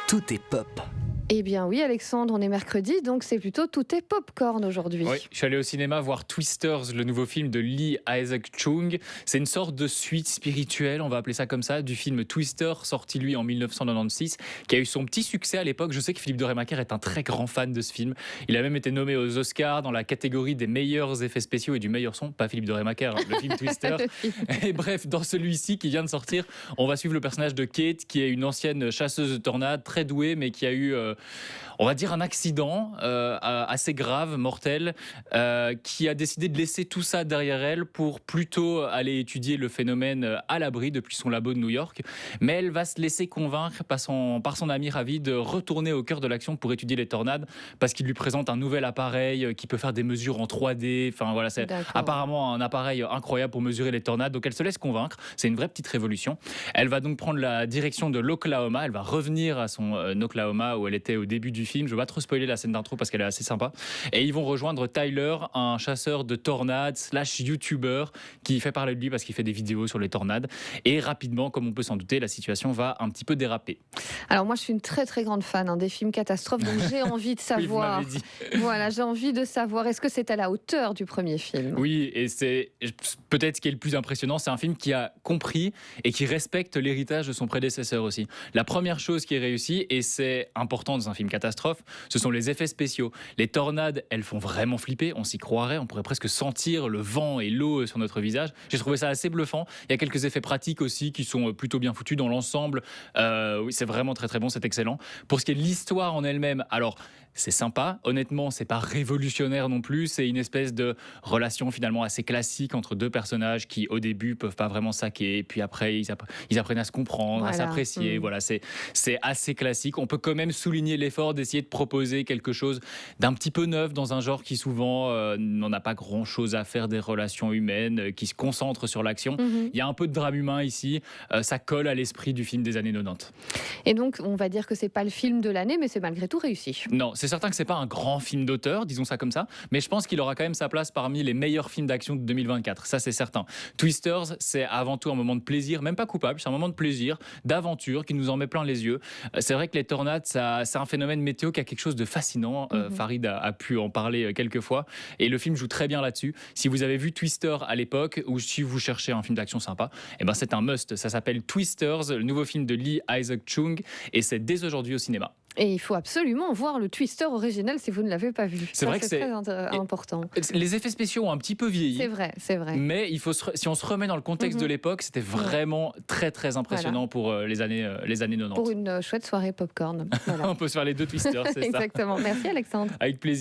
Tout est pop. Eh bien oui Alexandre, on est mercredi, donc c'est plutôt tout est popcorn aujourd'hui. Oui, je suis allé au cinéma voir Twisters, le nouveau film de Lee Isaac Chung. C'est une sorte de suite spirituelle, on va appeler ça comme ça, du film Twister, sorti lui en 1996, qui a eu son petit succès à l'époque. Je sais que Philippe de Rémaker est un très grand fan de ce film. Il a même été nommé aux Oscars dans la catégorie des meilleurs effets spéciaux et du meilleur son. Pas Philippe de Rémaker, hein, le film Twister. Et bref, dans celui-ci qui vient de sortir, on va suivre le personnage de Kate, qui est une ancienne chasseuse de tornades, très douée, mais qui a eu... on va dire un accident assez grave, mortel, qui a décidé de laisser tout ça derrière elle pour plutôt aller étudier le phénomène à l'abri depuis son labo de New York. Mais elle va se laisser convaincre par son ami Ravi de retourner au cœur de l'action pour étudier les tornades, parce qu'il lui présente un nouvel appareil qui peut faire des mesures en 3D. Enfin voilà, c'est apparemment un appareil incroyable pour mesurer les tornades. Donc elle se laisse convaincre. C'est une vraie petite révolution. Elle va donc prendre la direction de l'Oklahoma. Elle va revenir à son Oklahoma où elle était au début du film. Je ne vais pas trop spoiler la scène d'intro parce qu'elle est assez sympa. Et ils vont rejoindre Tyler, un chasseur de tornades / YouTuber qui fait parler de lui parce qu'il fait des vidéos sur les tornades. Et rapidement, comme on peut s'en douter, la situation va un petit peu déraper. Alors moi, je suis une très très grande fan des films catastrophes, donc j'ai envie de savoir. Oui, voilà, j'ai envie de savoir. Est-ce que c'est à la hauteur du premier film? Oui, et c'est peut-être ce qui est le plus impressionnant, c'est un film qui a compris et qui respecte l'héritage de son prédécesseur aussi. La première chose qui est réussie, et c'est important dans un film catastrophe, ce sont les effets spéciaux. Les tornades, elles font vraiment flipper, on s'y croirait, on pourrait presque sentir le vent et l'eau sur notre visage. J'ai trouvé ça assez bluffant. Il y a quelques effets pratiques aussi qui sont plutôt bien foutus dans l'ensemble. Oui, c'est vraiment très très bon, c'est excellent. Pour ce qui est de l'histoire en elle-même, alors c'est sympa, honnêtement, c'est pas révolutionnaire non plus, c'est une espèce de relation finalement assez classique entre deux personnages qui au début peuvent pas vraiment saquer, puis après ils apprennent à se comprendre, à s'apprécier. Voilà, c'est assez classique. On peut quand même souligner l'effort d'essayer de proposer quelque chose d'un petit peu neuf dans un genre qui souvent n'en a pas grand chose à faire des relations humaines, qui se concentre sur l'action. Il y a un peu de drame humain ici, ça colle à l'esprit du film des années 90. Et donc on va dire que c'est pas le film de l'année, mais c'est malgré tout réussi. Non, c'est certain que c'est pas un grand film d'auteur, disons ça comme ça, mais je pense qu'il aura quand même sa place parmi les meilleurs films d'action de 2024, ça c'est certain. Twisters, c'est avant tout un moment de plaisir, même pas coupable, c'est un moment de plaisir, d'aventure qui nous en met plein les yeux. C'est vrai que les tornades, c'est un phénomène météo qui a quelque chose de fascinant. Farid a pu en parler quelques fois, et le film joue très bien là-dessus. Si vous avez vu Twister à l'époque, ou si vous cherchez un film d'action sympa, eh ben c'est un must. Ça s'appelle Twisters, le nouveau film de Lee Isaac Chung, et c'est dès aujourd'hui au cinéma. Et il faut absolument voir le Twister original si vous ne l'avez pas vu. C'est vrai que c'est très important. Les effets spéciaux ont un petit peu vieilli. C'est vrai. Mais il faut si on se remet dans le contexte de l'époque, c'était vraiment très très impressionnant pour les années 90. Pour une chouette soirée popcorn. Voilà. On peut se faire les deux Twisters, c'est ça. Exactement. Merci Alexandre. Avec plaisir.